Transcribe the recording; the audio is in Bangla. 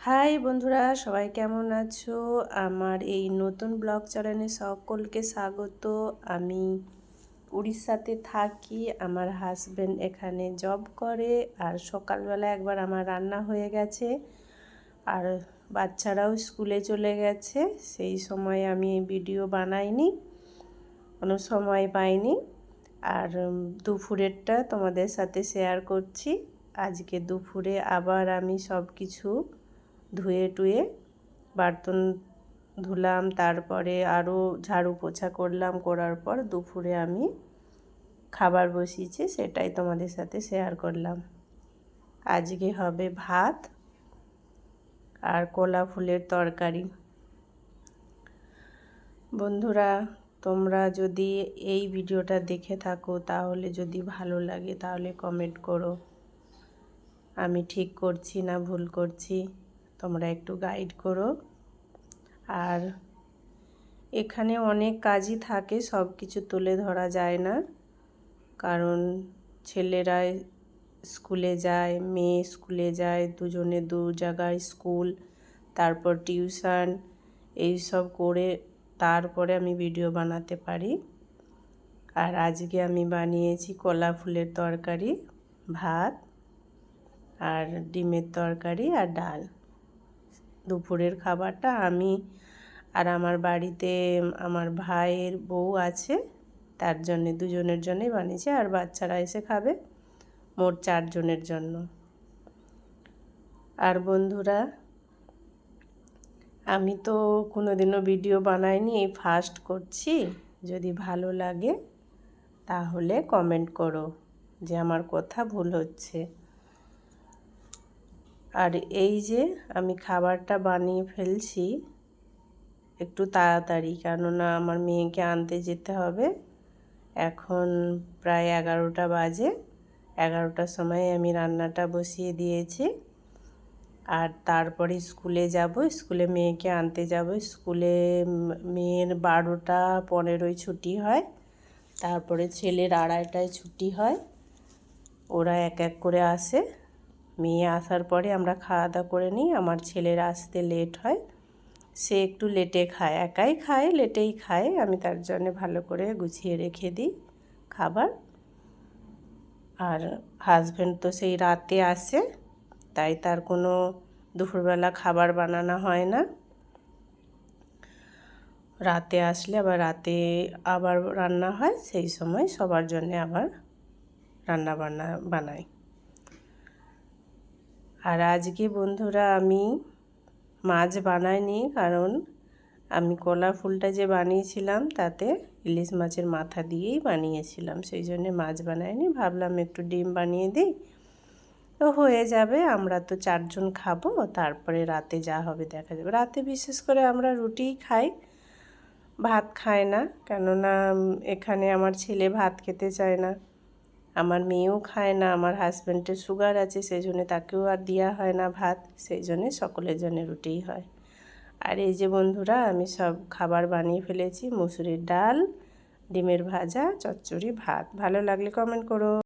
হাই বন্ধুরা, সবাই কেমন আছো? আমার এই নতুন ব্লগ চ্যানেলে সকলকে স্বাগত। আমি উড়িষ্যাতে থাকি, আমার হাজব্যান্ড এখানে জব করে। আর সকালবেলা একবার আমার রান্না হয়ে গেছে, আর বাচ্চারাও স্কুলে চলে গেছে। সেই সময় আমি ভিডিও বানাইনি, কোনো সময় পাইনি। আর দুপুরেরটা তোমাদের সাথে শেয়ার করছি। আজকে দুপুরে আবার আমি সব কিছু ধুয়ে টুয়ে বার্তন ধুলাম, তারপরে আরও ঝাড়ু পোছা করলাম। করার পর দুপুরে আমি খাবার বসিয়েছি, সেটাই তোমাদের সাথে শেয়ার করলাম। আজকে হবে ভাত আর কলা ফুলের তরকারি। বন্ধুরা, তোমরা যদি এই ভিডিওটা দেখে থাকো, তাহলে যদি ভালো লাগে তাহলে কমেন্ট করো। আমি ঠিক করছি না ভুল করছি, তোমরা একটু গাইড করো। আর এখানে অনেক কাজই থাকে, সব কিছু তুলে ধরা যায় না, কারণ ছেলেরা স্কুলে যায়, মেয়ে স্কুলে যায়, দুজনে দু জায়গায় স্কুল, তারপর টিউশন, এইসব করে তারপরে আমি ভিডিও বানাতে পারি। আর আজকে আমি বানিয়েছি কলা ফুলের তরকারি, ভাত আর ডিমের তরকারি আর ডাল। দুপুরের খাবারটা আমি আর আমার বাড়িতে আমার ভাইয়ের বউ আছে, তার জন্যে দুজনের জন্যই বানিয়েছি। আর বাচ্চারা এসে খাবে, মোট 4 জনের জন্য। আর বন্ধুরা, আমি তো কোনোদিনও ভিডিও বানাইনি, এই ফার্স্ট করছি। যদি ভালো লাগে তাহলে কমেন্ট করো যে আমার কথা ভুল হচ্ছে। আর এই যে আমি খাবারটা বানিয়ে ফেলছি একটু তাড়াতাড়ি, কেননা আমার মেয়েকে আনতে যেতে হবে। এখন প্রায় 11টা বাজে। 11টার সময় আমি রান্নাটা বসিয়ে দিয়েছি। আর তারপরে স্কুলে যাব, স্কুলে মেয়েকে আনতে যাব। স্কুলে মেয়ের 12টা 15 ছুটি হয়, তারপরে ছেলের 2:30টায় ছুটি হয়। ওরা এক এক করে আসে। মেয়ে আসার পরে আমরা খাওয়া দাওয়া করে নিই। আমার ছেলের আসতে লেট হয়, সে একটু লেটে খায়, একাই খায়, লেটেই খায়। আমি তার জন্য ভালো করে গুছিয়ে রেখে দিই খাবার। আর হাজব্যান্ড তো সেই রাতে আসে, তাই তার কোনো দুপুরবেলা খাবার বানানো হয় না। রাতে আসলে আবার রাতে আবার রান্না হয়, সেই সময় সবার জন্য আবার রান্না বানাই। আর আজকে বন্ধুরা আমি মাছ বানাইনি, কারণ আমি কলা ফুলটা যে বানিয়েছিলাম তাতে ইলিশ মাছের মাথা দিয়েই বানিয়েছিলাম, সেই জন্যে মাছ বানাইনি। ভাবলাম একটু ডিম বানিয়ে দিই, তো হয়ে যাবে। আমরা তো 4 জন খাবো, তারপরে রাতে যা হবে দেখা যাবে। রাতে বিশেষ করে আমরা রুটিই খাই, ভাত খায় না, কেননা এখানে আমার ছেলে ভাত খেতে চায় না, আমার মেয়েও খায় না। আমার হাজব্যান্ডের সুগার আছে, সেই জন্য তাকেও আর দেওয়া হয় না ভাত, সেই জন্যে সকলের জন্য রুটিই হয়। আর এই যে বন্ধুরা, আমি সব খাবার বানিয়ে ফেলেছি: মুসুরির ডাল, ডিমের ভাজা, চচ্চড়ি, ভাত। ভালো লাগলে কমেন্ট করো।